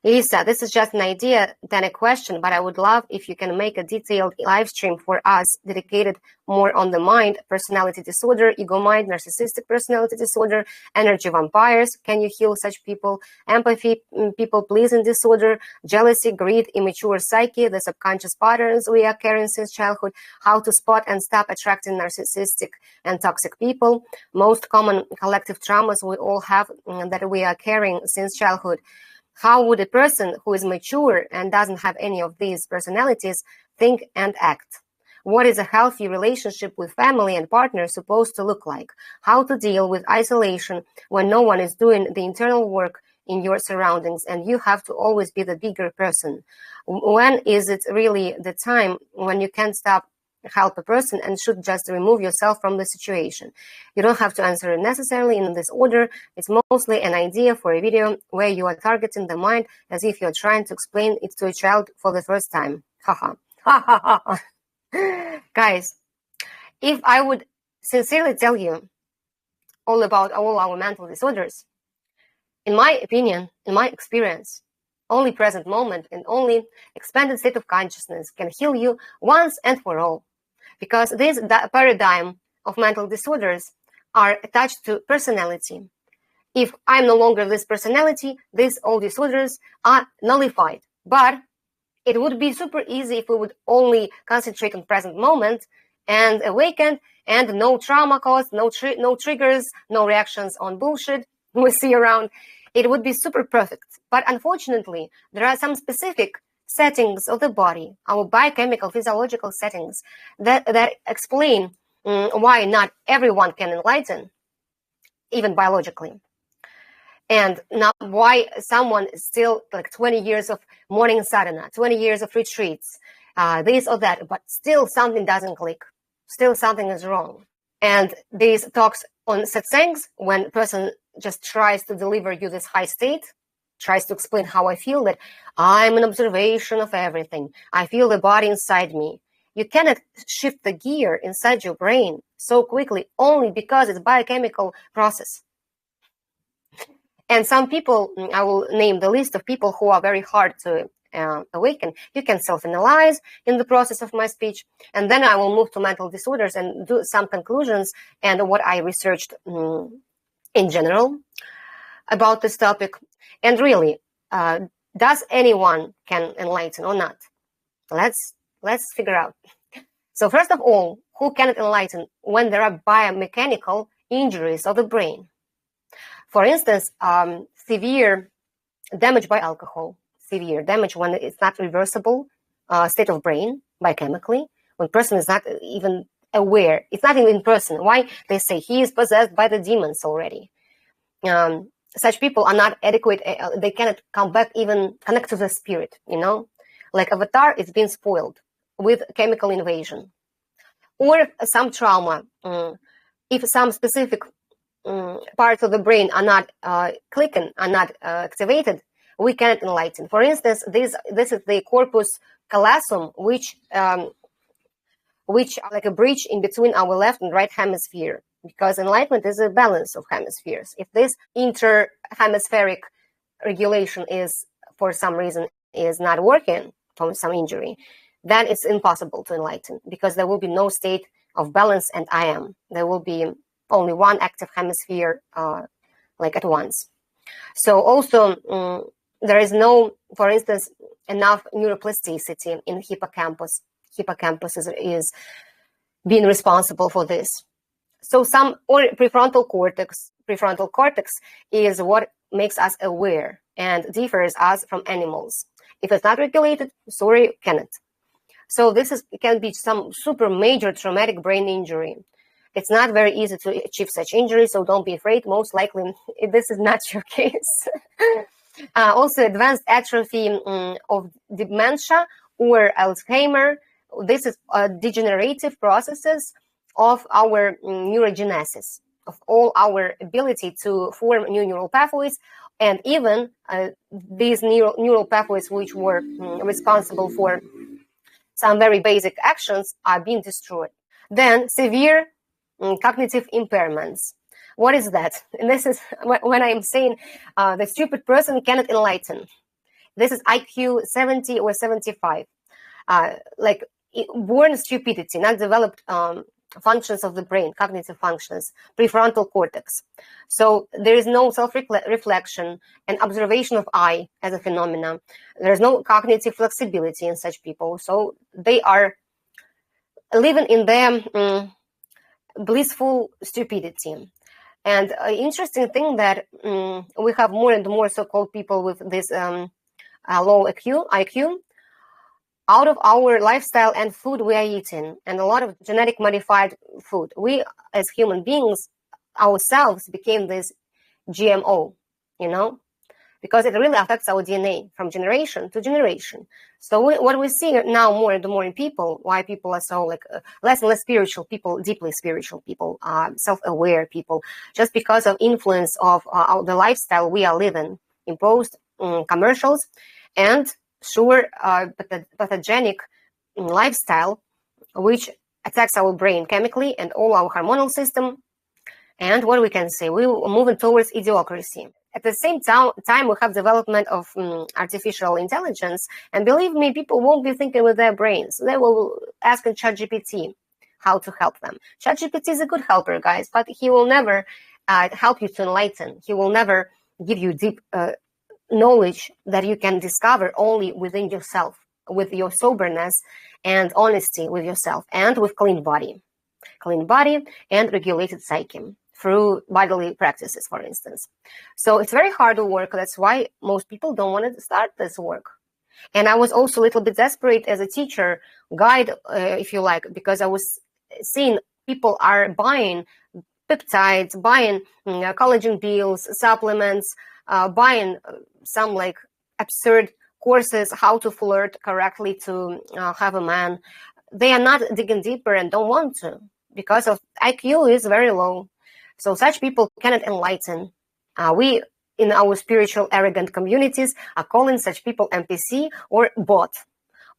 Lisa, this is just an idea, then a question, but I would love if you can make a detailed live stream for us dedicated more on the mind, personality disorder, ego mind, narcissistic personality disorder, energy vampires. Can you heal such people? Empathy, people pleasing disorder, jealousy, greed, immature psyche, the subconscious patterns we are carrying since childhood, how to spot and stop attracting narcissistic and toxic people, most common collective traumas we all have that we are carrying since childhood. How would a person who is mature and doesn't have any of these personalities think and act? What is a healthy relationship with family and partner supposed to look like? How to deal with isolation when no one is doing the internal work in your surroundings and you have to always be the bigger person? When is it really the time when you can't stop help a person and should just remove yourself from the situation? You don't have to answer it necessarily in this order. It's mostly an idea for a video where you are targeting the mind as if you're trying to explain it to a child for the first time. Haha. Guys, if I would sincerely tell you all about all our mental disorders, in my opinion, in my experience, only present moment and only expanded state of consciousness can heal you once and for all. Because this paradigm of mental disorders are attached to personality. If I'm no longer this personality, these all disorders are nullified. But it would be super easy if we would only concentrate on present moment and awaken, and no trauma caused, no triggers, no reactions on bullshit we see around. It would be super perfect. But unfortunately, there are some specific settings of the body, our biochemical, physiological settings that explain why not everyone can enlighten, even biologically. And not why someone is still like 20 years of morning sadhana, 20 years of retreats, this or that, but still something doesn't click. Still something is wrong. And these talks on satsangs, when a person just tries to deliver you this high state, tries to explain how I feel, that I'm an observation of everything. I feel the body inside me. You cannot shift the gear inside your brain so quickly only because it's a biochemical process. And some people, I will name the list of people who are very hard to awaken. You can self-analyze in the process of my speech, and then I will move to mental disorders and do some conclusions and what I researched in general about this topic. And really, does anyone can enlighten or not? Let's figure out. So first of all, who cannot enlighten when there are biomechanical injuries of the brain? For instance, severe damage by alcohol, severe damage when it's not reversible state of brain biochemically, when person is not even aware, it's not even in person. Why? They say he is possessed by the demons already. Such people are not adequate. They cannot come back, even connect to the spirit, like Avatar is being spoiled with chemical invasion. Or some trauma, if some specific parts of the brain are not clicking, are not activated, we cannot enlighten. For instance, this is the corpus callosum, which are like a bridge in between our left and right hemisphere. Because enlightenment is a balance of hemispheres. If this inter-hemispheric regulation is, for some reason, is not working from some injury, then it's impossible to enlighten, because there will be no state of balance and I am. There will be only one active hemisphere like at once. So also, there is no, for instance, enough neuroplasticity in hippocampus. Hippocampus is being responsible for this. So or prefrontal cortex. Prefrontal cortex is what makes us aware and differs us from animals. If it's not regulated, sorry, cannot. So can be some super major traumatic brain injury. It's not very easy to achieve such injury, so don't be afraid. Most likely, this is not your case. Also, advanced atrophy of dementia or Alzheimer. This is degenerative processes of our neurogenesis, of all our ability to form new neural pathways, and even these neural pathways which were responsible for some very basic actions are being destroyed. Then severe cognitive impairments. What is that? And this is when I am saying the stupid person cannot enlighten. This is IQ 70 or 75. Like born stupidity, not developed functions of the brain, cognitive functions, prefrontal cortex. So there is no self-reflection and observation of I as a phenomenon. There's no cognitive flexibility in such people. So they are living in their blissful stupidity. And interesting thing that we have more and more so-called people with this low IQ. Out of our lifestyle and food we are eating, and a lot of genetic modified food, we as human beings ourselves became this GMO, because it really affects our DNA from generation to generation. So what we see now more and more in people, why people are so less and less spiritual people, deeply spiritual people, self-aware people, just because of influence of the lifestyle we are living, imposed commercials, and pathogenic lifestyle, which attacks our brain chemically and all our hormonal system. And what we can say, we are moving towards idiocracy. At the same time, we have development of artificial intelligence, and believe me, people won't be thinking with their brains. They will ask ChatGPT how to help them. ChatGPT is a good helper, guys, but he will never help you to enlighten. He will never give you deep knowledge that you can discover only within yourself, with your soberness and honesty with yourself, and with clean body and regulated psyche through bodily practices, for instance. So it's very hard work. That's why most people don't want to start this work. And I was also a little bit desperate as a teacher, guide, if you like, because I was seeing people are buying peptides, buying collagen pills, supplements, buying some absurd courses, how to flirt correctly to have a man. They are not digging deeper and don't want to, because of IQ is very low. So such people cannot enlighten. We, in our spiritual arrogant communities, are calling such people NPC or bot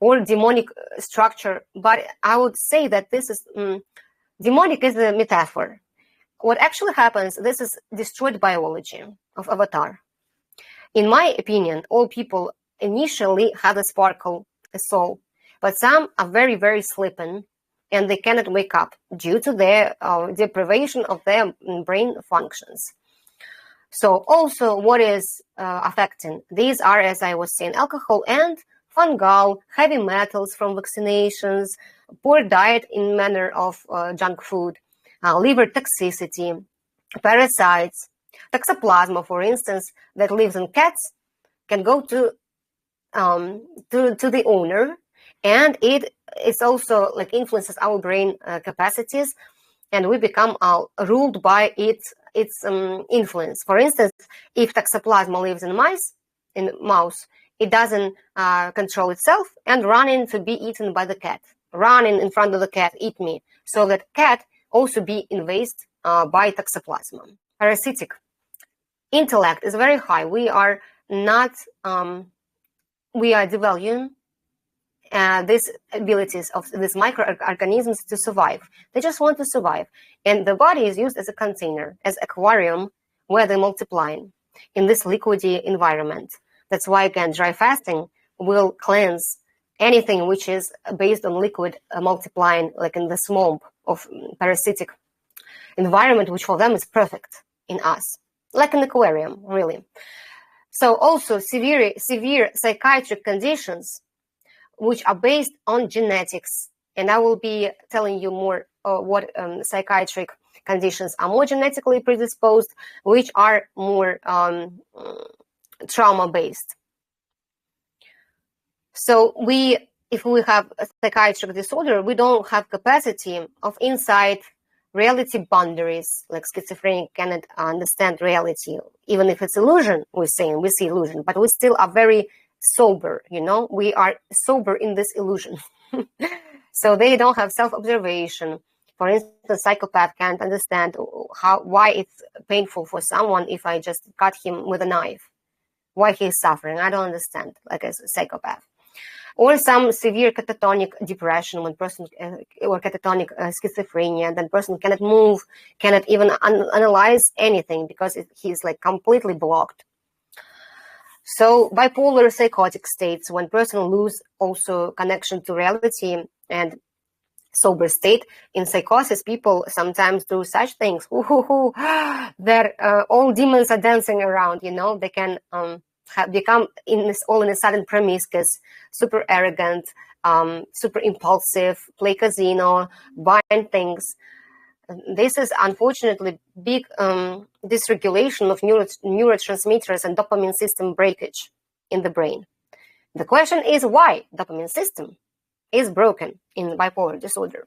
or demonic structure. But I would say that this is demonic is a metaphor. What actually happens, this is destroyed biology of avatar. In my opinion, all people initially have a sparkle, a soul, but some are very, very sleeping, and they cannot wake up due to their deprivation of their brain functions. So also what is affecting? These are, as I was saying, alcohol and fungal, heavy metals from vaccinations, poor diet in manner of junk food, liver toxicity, parasites, toxoplasma, for instance, that lives in cats can go to the owner, and it's also influences our brain capacities, and we become ruled by its influence. For instance, if toxoplasma lives in mouse, it doesn't control itself and running to be eaten by the cat, running in front of the cat, eat me, so that cat also be invaded by toxoplasma. Parasitic intellect is very high. We are devaluing these abilities of these microorganisms to survive. They just want to survive. And the body is used as a container, as aquarium, where they multiply in this liquidy environment. That's why, again, dry fasting will cleanse anything which is based on liquid multiplying, like in the swamp of parasitic environment, which for them is perfect in us, like an aquarium, really. So also severe psychiatric conditions, which are based on genetics. And I will be telling you more what psychiatric conditions are more genetically predisposed, which are more trauma-based. So if we have a psychiatric disorder, we don't have capacity of insight, reality boundaries, like schizophrenic cannot understand reality, even if it's illusion, we see illusion, but we still are very sober, we are sober in this illusion. So they don't have self-observation. For instance, psychopath can't understand why it's painful for someone if I just cut him with a knife, why he's suffering. I don't understand, like a psychopath. Or some severe catatonic depression, when person or catatonic schizophrenia, then person cannot move, cannot even analyze anything because he's completely blocked. So bipolar psychotic states, when person lose also connection to reality and sober state. In psychosis, people sometimes do such things that all demons are dancing around. They can become all in a sudden promiscuous, super arrogant, super impulsive, play casino, buying things. This is unfortunately big dysregulation of neurotransmitters and dopamine system breakage in the brain. The question is why dopamine system is broken in bipolar disorder.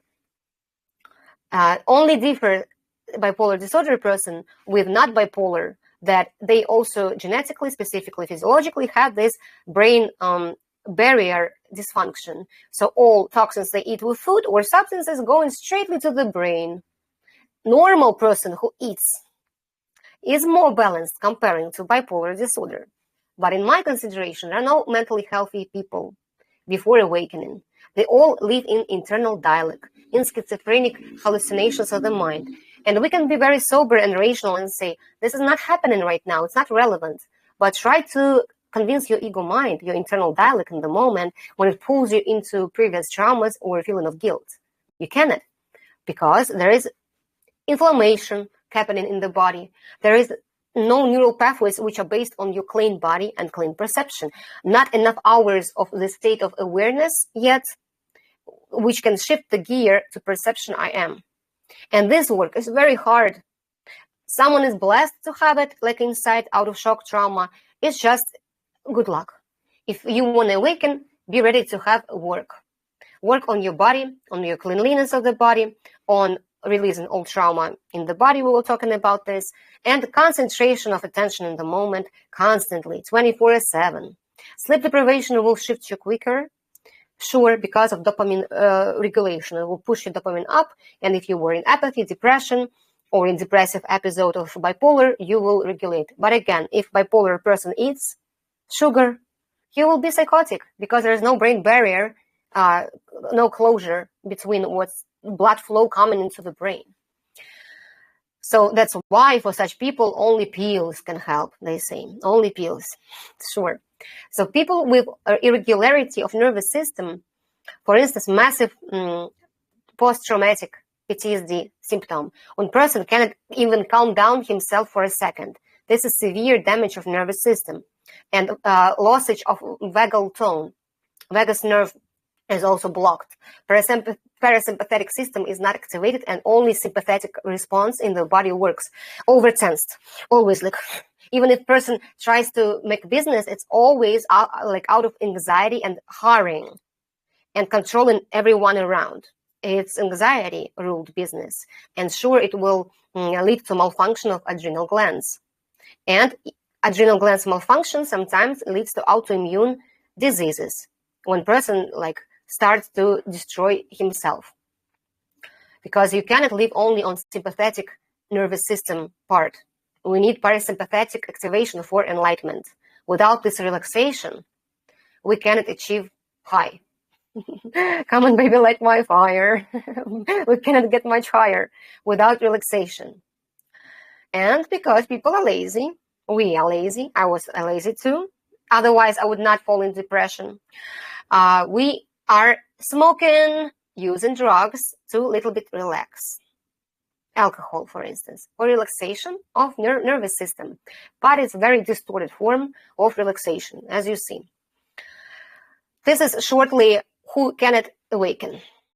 Only differ bipolar disorder person with not bipolar that they also genetically, specifically physiologically have this brain barrier dysfunction. So all toxins they eat with food or substances going straightly to the brain. Normal person who eats is more balanced comparing to bipolar disorder. But in my consideration, there are no mentally healthy people before awakening. They all live in internal dialogue, in schizophrenic hallucinations of the mind. And we can be very sober and rational and say, this is not happening right now, it's not relevant. But try to convince your ego mind, your internal dialogue in the moment when it pulls you into previous traumas or a feeling of guilt. You cannot, because there is inflammation happening in the body. There is no neural pathways which are based on your clean body and clean perception. Not enough hours of the state of awareness yet, which can shift the gear to perception I am. And this work is very hard. Someone is blessed to have it, like inside, out of shock trauma. It's just good luck. If you want to awaken, be ready to have work. Work on your body, on your cleanliness of the body, on releasing all trauma in the body. We were talking about this. And concentration of attention in the moment constantly, 24/7. Sleep deprivation will shift you quicker. Sure, because of dopamine regulation. It will push your dopamine up. And if you were in apathy, depression, or in depressive episode of bipolar, you will regulate. But again, if bipolar person eats sugar, he will be psychotic because there is no brain barrier, no closure between what's blood flow coming into the brain. So that's why for such people, only pills can help, they say. Only pills. Sure. So people with irregularity of nervous system, for instance, massive post-traumatic PTSD symptom, when person cannot even calm down himself for a second. This is severe damage of nervous system and lossage of vagal tone. Vagus nerve is also blocked. Parasympathetic system is not activated and only sympathetic response in the body works. Overtensed, always like, even if person tries to make business, it's always out of anxiety and hurrying and controlling everyone around. It's anxiety ruled business. And sure, it will lead to malfunction of adrenal glands. And adrenal glands malfunction sometimes leads to autoimmune diseases. When person starts to destroy himself. Because you cannot live only on sympathetic nervous system part. We need parasympathetic activation for enlightenment. Without this relaxation, we cannot achieve high. Come on, baby, light my fire. We cannot get much higher without relaxation. And because people are lazy, we are lazy, I was lazy too. Otherwise, I would not fall in depression. We are smoking, using drugs to a little bit relax. Alcohol, for instance, or relaxation of nervous system. But it's a very distorted form of relaxation, as you see. This is shortly who cannot awaken.